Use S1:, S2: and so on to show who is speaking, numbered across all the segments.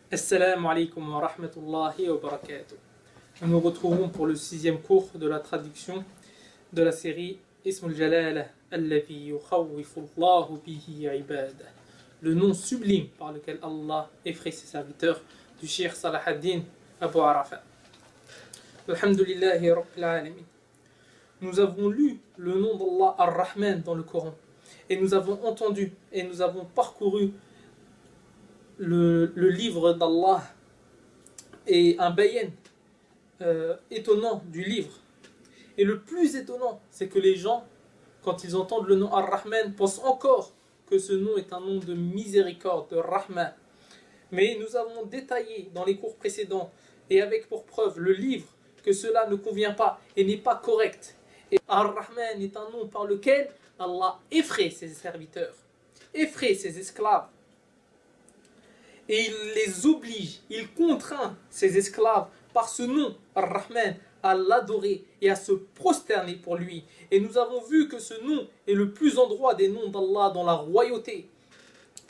S1: Assalamu alaikum wa rahmatullahi wa barakatuh. Nous nous retrouvons pour le 6e cours de la traduction de la série Ismul Jalala Alladhi yukhawwifu Allahu bihi ibadah. Le nom sublime par lequel Allah effraie ses serviteurs du Cheikh Salah ad-Din Abu Arafa. Alhamdulillahi Rabbil Alamin. Nous avons lu le nom d'Allah Ar-Rahman dans le Coran et nous avons entendu et nous avons parcouru le livre d'Allah et un bayan étonnant du livre. Et le plus étonnant, c'est que les gens, quand ils entendent le nom Ar-Rahman, pensent encore que ce nom est un nom de miséricorde, de Rahman. Mais nous avons détaillé dans les cours précédents et avec pour preuve le livre que cela ne convient pas et n'est pas correct. Et Ar-Rahman est un nom par lequel Allah effraie ses serviteurs, effraie ses esclaves. Et il les oblige, il contraint ses esclaves par ce nom, Ar-Rahman, à l'adorer et à se prosterner pour lui. Et nous avons vu que ce nom est le plus en droit des noms d'Allah dans la royauté.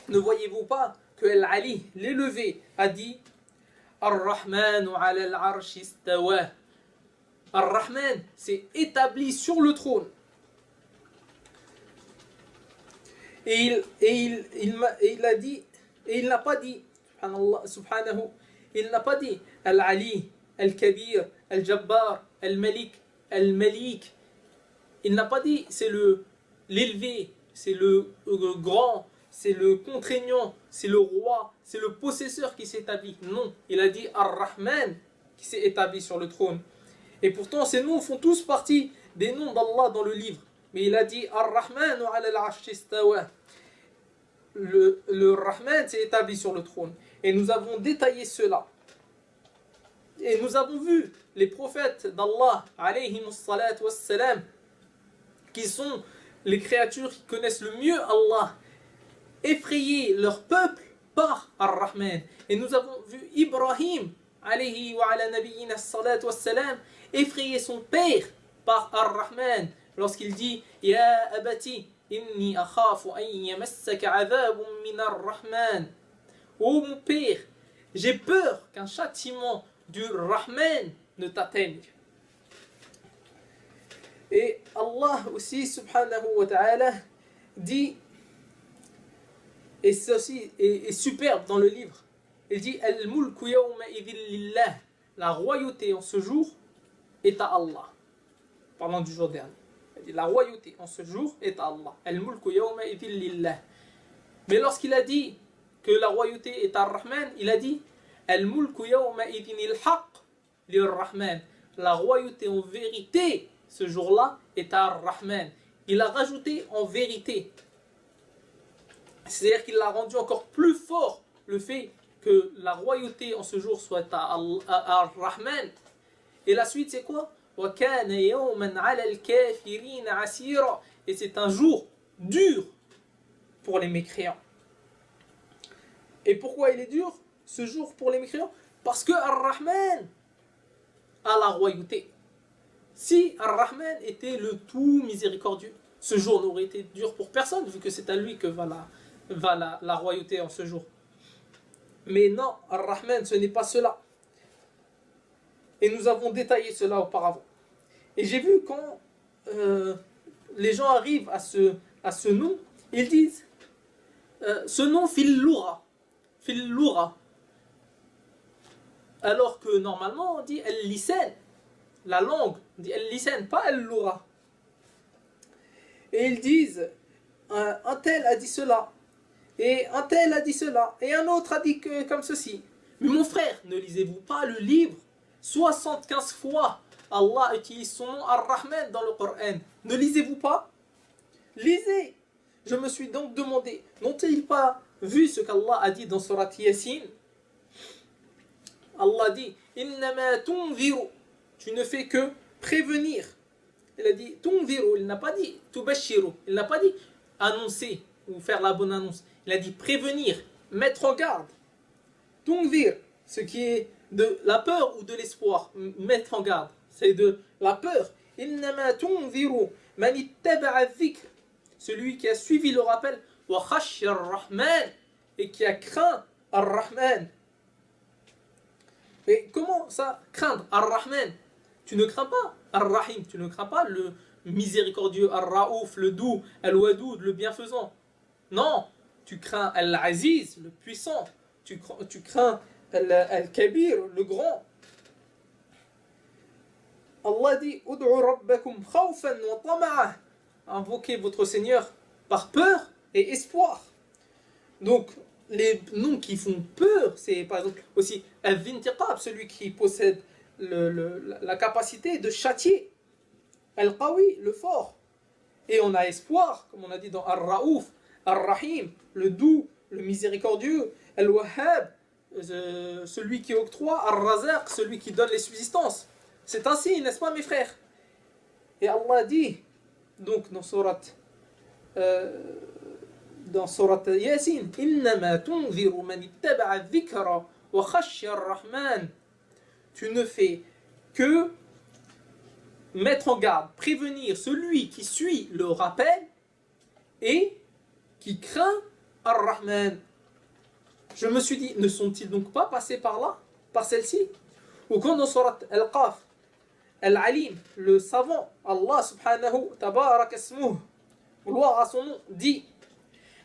S1: Ne voyez-vous pas que Al-Ali, l'élevé, a dit Ar-Rahmanu ala al-arsh istawa. Ar-Rahman s'est établi sur le trône. Et il a dit, et il n'a pas dit, subhanahu, il n'a pas dit Al-Ali, Al-Kabir, Al-Jabbar, Al-Malik, Al-Malik. Il n'a pas dit c'est l'élevé, c'est le grand, c'est le contraignant, c'est le roi, c'est le possesseur qui s'établit. Non, il a dit Ar-Rahman qui s'est établi sur le trône. Et pourtant ces noms font tous partie des noms d'Allah dans le livre. Mais il a dit Ar-Rahman ala al-arsh istawa. Le Rahman s'est établi sur le trône. Et nous avons détaillé cela. Et nous avons vu les prophètes d'Allah, alayhimus salatu wassalam, qui sont les créatures qui connaissent le mieux Allah, effrayer leur peuple par Ar-Rahman. Et nous avons vu Ibrahim, alayhi wa ala nabiyyina salatu wassalam, effrayer son père par Ar-Rahman, lorsqu'il dit Ya abati, inni akhafu an yamassaka adhabun min ar-Rahman. Ô mon père, j'ai peur qu'un châtiment du Rahman ne t'atteigne. Et Allah aussi, subhanahu wa ta'ala, dit, et ceci est superbe dans le livre, il dit Al-mulku yawma idhin lillah. La royauté en ce jour est à Allah. Parlant du jour dernier. Il dit, la royauté en ce jour est à Allah. Al-mulku yawma idhin lillah. Mais lorsqu'il a dit que la royauté est à Ar-Rahman, il a dit Al-mulku yawma idhin il-haq lir-Rahman. La royauté en vérité ce jour-là est à Ar-Rahman. Il a rajouté en vérité. C'est-à-dire qu'il l'a rendu encore plus fort le fait que la royauté en ce jour soit à Ar-Rahman. Et la suite c'est quoi? Et c'est un jour dur pour les mécréants. Et pourquoi il est dur ce jour pour les mécréants? Parce que Ar-Rahman a la royauté. Si Ar-Rahman était le tout miséricordieux, ce jour n'aurait été dur pour personne, vu que c'est à lui que va la royauté en ce jour. Mais non, Ar-Rahman, ce n'est pas cela. Et nous avons détaillé cela auparavant. Et j'ai vu quand les gens arrivent à ce nom, ils disent ce nom fil-loura. Alors que normalement on dit el-lisan, la langue, on dit el-lisan, pas el-loura. Et ils disent un tel a dit cela, et un tel a dit cela, et un autre a dit que, comme ceci. Mais mon frère, ne lisez-vous pas le livre? 75 fois Allah utilise son nom Ar-Rahman dans le Coran. Ne lisez-vous pas? Lisez. Je me suis donc demandé, n'ont-ils pas vu ce qu'Allah a dit dans Surat Yasin? Allah dit Innama tunziru. Tu ne fais que prévenir. Il a dit tunziru, il n'a pas dit tubashiru, il n'a pas dit annoncer ou faire la bonne annonce. Il a dit prévenir, mettre en garde. Tunzir, ce qui est de la peur ou de l'espoir, mettre en garde, c'est de la peur. Innama tunziru man ittaba'a dhikr, celui qui a suivi le rappel, wa khashya ar-Rahman, et qui a craint Ar-Rahman. Et comment ça, craindre Ar-Rahman? Tu ne crains pas Ar-Rahim, tu ne crains pas le miséricordieux, Ar-Raouf, le doux, Al-Wadoud, le bienfaisant. Non, tu crains Al-Aziz, le puissant. Tu crains Al-Kabir, le grand. Allah dit Ud'u rabbakum khawfan wa tama'a. Invoquez votre Seigneur par peur et espoir. Donc, les noms qui font peur, c'est par exemple aussi Al-Vintiqab, celui qui possède la capacité de châtier. Al-Qawi, le fort. Et on a espoir, comme on a dit dans Ar-Raouf, Ar-Rahim, le doux, le miséricordieux, Al-Wahhab, celui qui octroie, Ar-Razaq, celui qui donne les subsistances. C'est ainsi, n'est-ce pas mes frères? Et Allah dit, donc dans surat Yasin, Innama tunziru man ittaba'a dhikra wa khashya ar-Rahman. Tu ne fais que mettre en garde, prévenir celui qui suit le rappel et qui craint Ar-Rahman. Je me suis dit, ne sont-ils donc pas passés par là, par celle-ci? Ou quand dans surat Al-Qaf, Al-Alim, le savant, Allah subhanahu tabarak asmuh, gloire à son nom, dit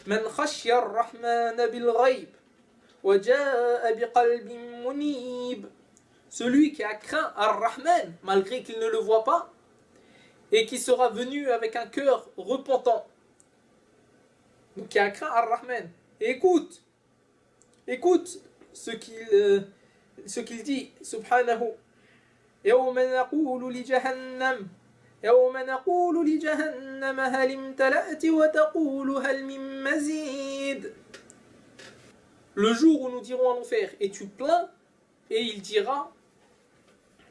S1: Man khashya ar-Rahman bil-ghayb wa ja'a biqalbin munib. Celui qui a craint Ar-Rahman, malgré qu'il ne le voit pas, et qui sera venu avec un cœur repentant. Donc qui a craint Ar-Rahman. Et écoute ce qu'il dit, subhanahu. يوم نقول لجهنم هل امتلأت وتقول هل من مزيد. Le jour où nous dirons à l'enfer, es-tu plein? Et il dira,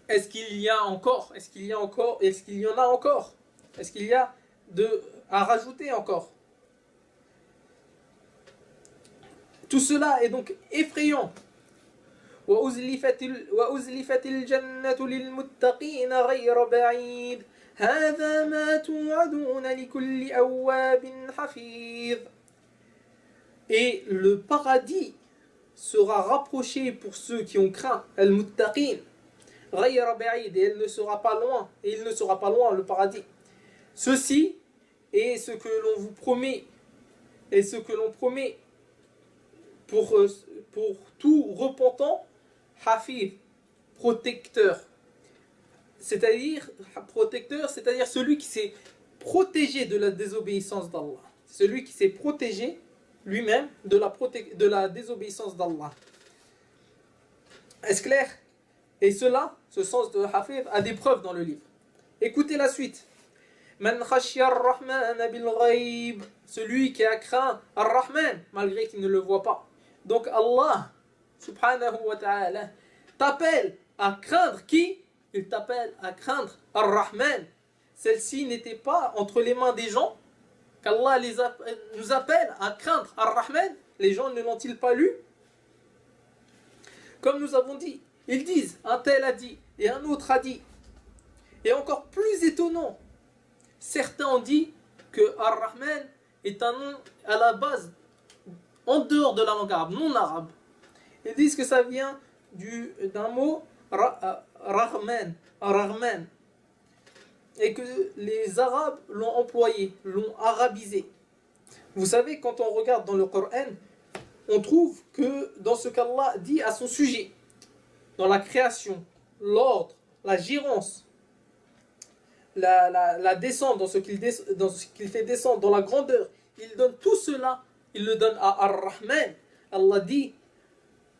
S1: est-ce qu'il y en a encore? Est-ce qu'il y a à rajouter encore? Tout cela est donc effrayant. وأزلفت الجنة للمتقين غير بعيد هذا ما توعدون لكل أواب حفيظ. Et le paradis sera rapproché pour ceux qui ont craint al-muttaqin غير بعيد, et il ne sera pas loin le paradis. Ceci est ce que l'on vous promet et ce que l'on promet pour tout repentant, Hafiz, protecteur, c'est-à-dire celui qui s'est protégé de la désobéissance d'Allah, celui qui s'est protégé lui-même de la désobéissance d'Allah. Est-ce clair? Et cela, ce sens de Hafiz a des preuves dans le livre. Écoutez la suite. Man khashya ar-Rahman bil ghayb, celui qui a craint ar-Rahman malgré qu'il ne le voit pas. Donc Allah subhanahu wa ta'ala t'appelle à craindre qui? Il t'appelle à craindre Ar-Rahman. Celle-ci n'était pas entre les mains des gens qu'Allah nous appelle à craindre Ar-Rahman. Les gens ne l'ont-ils pas lu? Comme nous avons dit, ils disent, un tel a dit et un autre a dit. Et encore plus étonnant, certains ont dit que Ar-Rahman est un nom à la base en dehors de la langue arabe, non arabe. Ils disent que ça vient d'un mot Rahman, et que les Arabes l'ont employé, l'ont arabisé. Vous savez, quand on regarde dans le Coran, on trouve que dans ce qu'Allah dit à son sujet, dans la création, l'ordre, la gérance, la descente, dans ce qu'il fait descendre, dans la grandeur, il donne tout cela, il le donne à Ar-Rahman. Allah dit,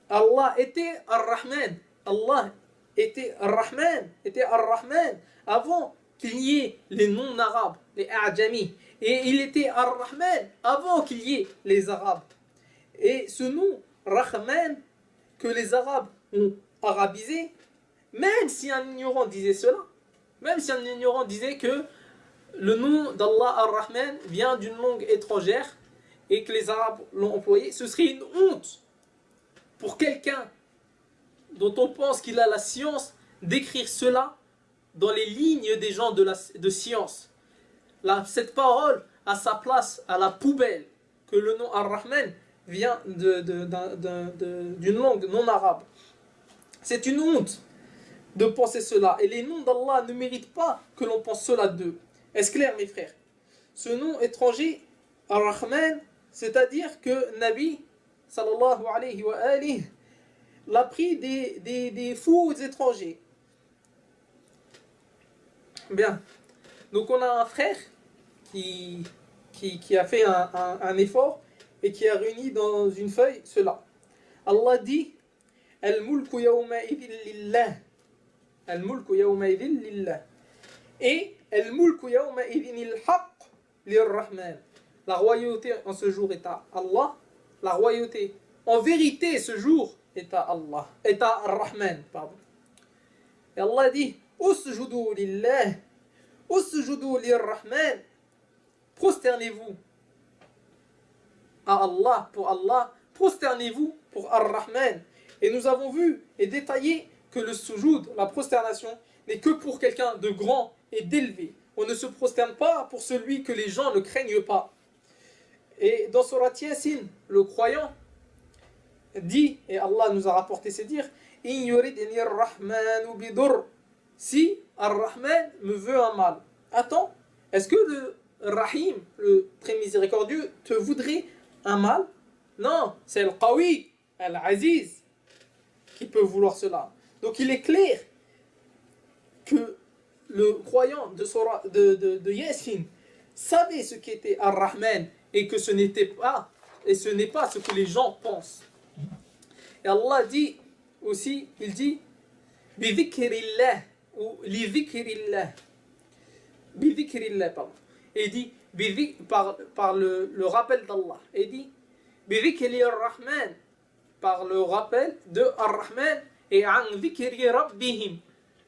S1: Allah était Ar-Rahman. Allah était Ar-Rahman avant qu'il y ait les non-arabes, les A'jami. Et il était Ar-Rahman avant qu'il y ait les arabes. Et ce nom, Rahman, que les arabes ont arabisé, même si un ignorant disait cela, même si un ignorant disait que le nom d'Allah Ar-Rahman vient d'une langue étrangère et que les arabes l'ont employé, ce serait une honte pour quelqu'un dont on pense qu'il a la science d'écrire cela dans les lignes des gens de science. Cette parole a sa place à la poubelle, que le nom Ar-Rahman vient d'une langue non arabe. C'est une honte de penser cela. Et les noms d'Allah ne méritent pas que l'on pense cela d'eux. Est-ce clair, mes frères? Ce nom étranger, Ar-Rahman, c'est-à-dire que Nabi, sallallahu alayhi wa alihi, l'a pris des fous étrangers. Bien. Donc on a un frère qui a fait un effort et qui a réuni dans une feuille cela. Allah dit Al-mulku yawma idhin lillah. Al-mulku yawma idhin lillah. Et Al-mulku yawma idhin il-haq lir-Rahman. La royauté en ce jour est à Allah. La royauté en vérité ce jour est à Allah. Est à Ar-Rahman. Pardon. Et Allah dit Usjudu lillah. Usjudu lir-Rahman. Prosternez-vous à Allah, pour Allah, prosternez-vous pour Ar-Rahman. Et nous avons vu et détaillé que le sujoud, la prosternation, n'est que pour quelqu'un de grand et d'élevé. On ne se prosterne pas pour celui que les gens ne craignent pas. Et dans Surat Yasin, le croyant dit, et Allah nous a rapporté ces dires, In yuridni ar-Rahmanu bidur. Si Ar-Rahman me veut un mal. Attends, est-ce que le Rahim, le très miséricordieux, te voudrait un mal? Non, c'est le Qawi, Al-Aziz, qui peut vouloir cela. Donc il est clair que le croyant de Yasin savait ce qu'était Ar-Rahman et que ce n'était pas, et ce n'est pas ce que les gens pensent. Et Allah dit aussi, il dit Bidhikrillah ou Lidhikrillah. Bidhikrillah, pardon. Et il dit par le rappel d'Allah. Et il dit Bidhikri ar-Rahman, par le rappel de Ar-Rahman, et an dhikri rabbihim,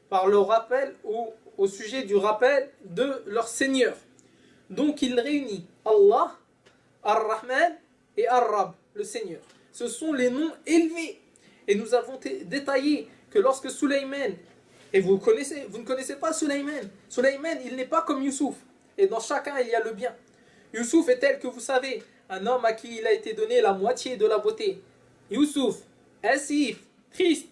S1: par le rappel ou au sujet du rappel de leur Seigneur. Donc il réunit Allah, Ar-Rahman et Ar-Rab, le Seigneur. Ce sont les noms élevés. Et nous avons détaillé que lorsque Sulayman, et vous ne connaissez pas Sulayman. Sulayman, il n'est pas comme Youssouf. Et dans chacun, il y a le bien. Youssouf est tel que vous savez, un homme à qui il a été donné la moitié de la beauté. Youssouf, asif, triste.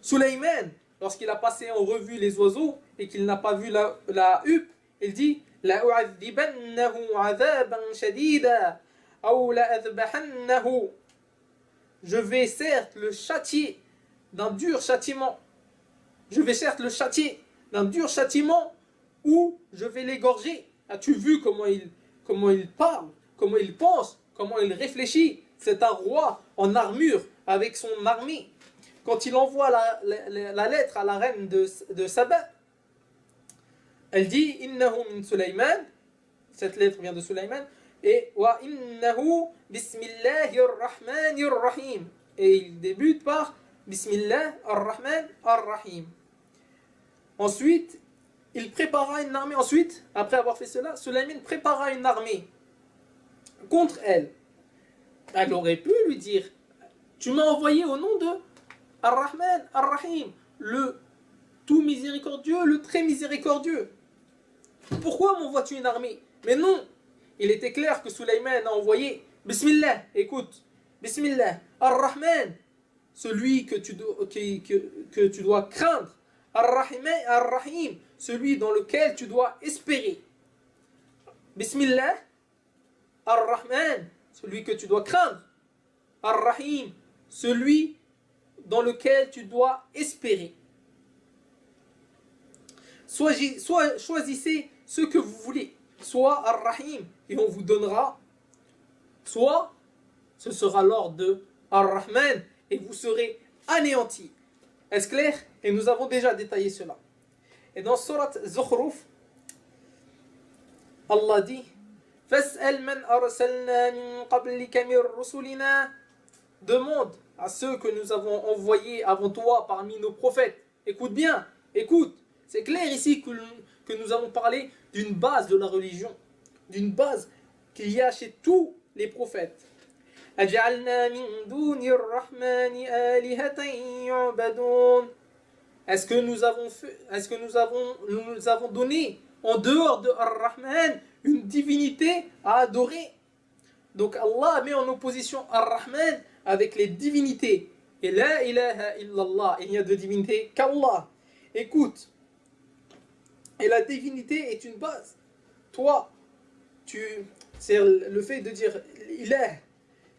S1: Sulayman, lorsqu'il a passé en revue les oiseaux et qu'il n'a pas vu la huppe, il dit La u'adhibannahu 'adhaban shadida aw la adhbahannahu. Je vais certes le châtier d'un dur châtiment. Je vais certes le châtier d'un dur châtiment ou je vais l'égorger. As-tu vu comment il parle, comment il pense, comment il réfléchit? C'est un roi en armure avec son armée. Quand il envoie la lettre à la reine de Saba, elle dit Innahu min Sulayman. Cette lettre vient de Sulayman. Et wa innahu bismillahir rahmanir rahim. Et il débute par Bismillah ar-Rahman ar-Rahim. Ensuite, il prépara une armée. Ensuite, après avoir fait cela, Sulayman prépara une armée contre elle. Elle aurait pu lui dire Tu m'as envoyé au nom de Ar-Rahman ar-Rahim, le tout miséricordieux, le très miséricordieux. Pourquoi m'envoies-tu une armée? Mais non, il était clair que Sulayman a envoyé Bismillah, écoute, Bismillah, Ar-Rahman, celui que tu dois craindre, Ar-Rahim, Ar-Rahim, celui dans lequel tu dois espérer. Bismillah, Ar-Rahman, celui que tu dois craindre, Ar-Rahim, celui dans lequel tu dois espérer. Soit choisissez ce que vous voulez, soit Ar-Rahim et on vous donnera, soit ce sera l'ordre de Ar-Rahman et vous serez anéantis. Est-ce clair? Et nous avons déjà détaillé cela. Et dans Surat Zukhruf, Allah dit Fas'al man arsalna min qablika min rusulina. Demande à ceux que nous avons envoyés avant toi parmi nos prophètes. Écoute bien, écoute. C'est clair ici que nous avons parlé d'une base de la religion, d'une base qu'il y a chez tous les prophètes. أَجْعَلْنَا مِن دُونِ الرَّحْمَنِ آلِهَةً يُعْبَدُونَ. Est-ce que nous avons donné en dehors de Ar-Rahman une divinité à adorer? Donc Allah met en opposition Ar-Rahman avec les divinités Et la ilaha illallah, il n'y a de divinité qu'Allah. Écoute, et la divinité est une base. Toi, c'est le fait de dire ilah.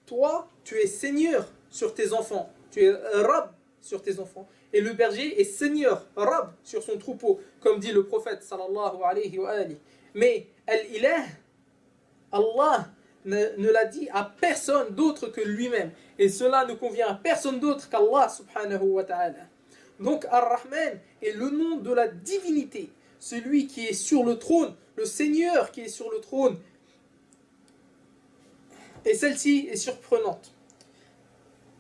S1: Toi, tu es seigneur sur tes enfants. Tu es Rab sur tes enfants. Et le berger est seigneur, Rab sur son troupeau, comme dit le prophète sallallahu alayhi wa alihi. Mais al-ilah, Allah ne l'a dit à personne d'autre que lui-même. Et cela ne convient à personne d'autre qu'Allah subhanahu wa ta'ala. Donc Ar-Rahman est le nom de la divinité. Celui qui est sur le trône, le Seigneur qui est sur le trône. Et celle-ci est surprenante.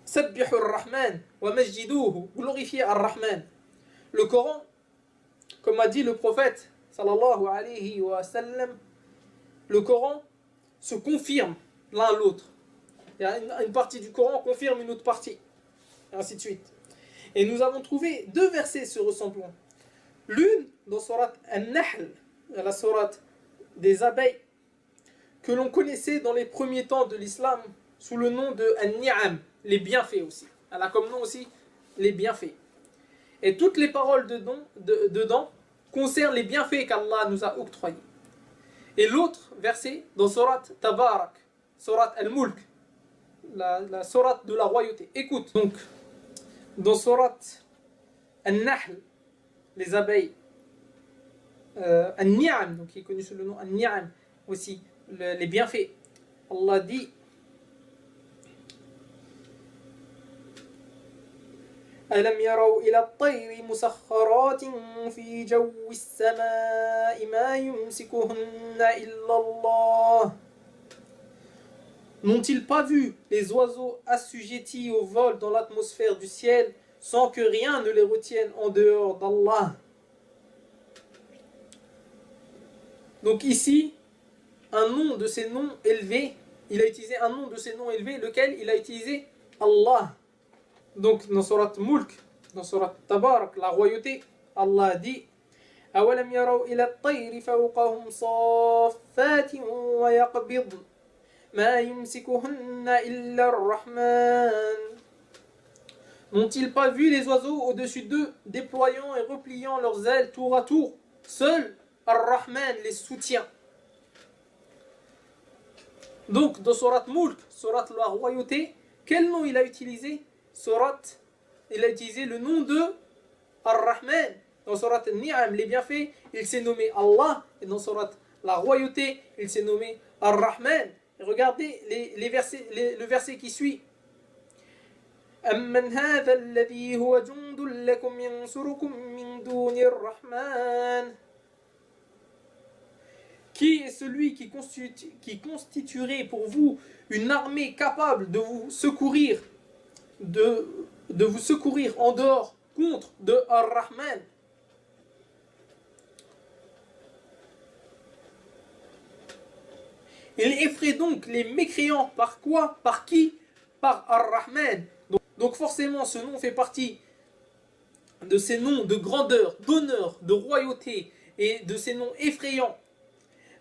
S1: Sabbihu ar-Rahman wa majjiduhu, glorifiez ar-Rahman. Le Coran, comme a dit le prophète sallallahu alayhi wa sallam, le Coran se confirme l'un l'autre. Une partie du Coran confirme une autre partie. Et ainsi de suite. Et nous avons trouvé deux versets se ressemblant. L'une dans Surat An-Nahl, la Surat des abeilles, que l'on connaissait dans les premiers temps de l'islam sous le nom de An-Ni'am, les bienfaits aussi. Elle a comme nom aussi les bienfaits. Et toutes les paroles dedans concernent les bienfaits qu'Allah nous a octroyés. Et l'autre verset dans Surat Tabarak, Surat Al-Mulk, la Surat de la royauté. Écoute, donc, dans Surat An-Nahl, les abeilles, An-Ni'am, donc qui est connu sous le nom An-Ni'am aussi, les bienfaits. Allah dit ألم يروا إلى الطير مسخرات في جو السماء ما يمسكهن إلا الله. N'ont-ils pas vu les oiseaux assujettis au vol dans l'atmosphère du ciel sans que rien ne les retienne en dehors d'Allah? Donc ici, un nom de ces noms élevés, il a utilisé un nom de ces noms élevés, lequel il a utilisé Allah. Donc dans Surat Mulk, dans Surat Tabarak, la royauté, Allah dit أَوَلَمْ يَرَوْا إِلَى الطَّيْرِ فَوْقَهُمْ صَافَّاتٍ وَيَقْبِضْنَ مَا يُمْسِكُهُنَّ إِلَّا الرَّحْمَنُ. N'ont-ils pas vu les oiseaux au-dessus d'eux, déployant et repliant leurs ailes tour à tour? Seul Ar-Rahman les soutient. Donc dans Surat Mulk, Surat la royauté, quel nom il a utilisé? Surat, il a utilisé le nom de Ar-Rahman. Dans Surat Ni'am, les bienfaits, il s'est nommé Allah. Et dans Surat la royauté, il s'est nommé Ar-Rahman. Et regardez le verset qui suit. أَمَّنْ هَذَا الَّذِي هُوَ جُنْدٌ لَكُمْ يَنْصُرُكُمْ مِنْ دُونِ الرَّحْمَنِ. Qui est celui qui constituerait pour vous une armée capable de vous secourir, de vous secourir en dehors contre de Ar-Rahman? Il effraie donc les mécréants par quoi? Par qui? Par Ar-Rahman. Donc forcément ce nom fait partie de ces noms de grandeur, d'honneur, de royauté et de ces noms effrayants.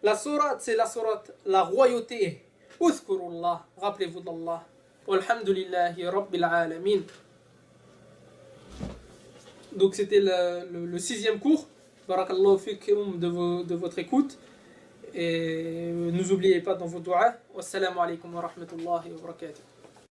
S1: La sourate, c'est la sourate, la royauté. Uzkurullah, rappelez-vous d'Allah. Walhamdulillahi Rabbil Alamin. Donc c'était le sixième cours. Barakallahu fikum de votre écoute. Et ne nous oubliez pas dans vos doigts. Wassalamu alaikum wa rahmatullahi wa barakatuh.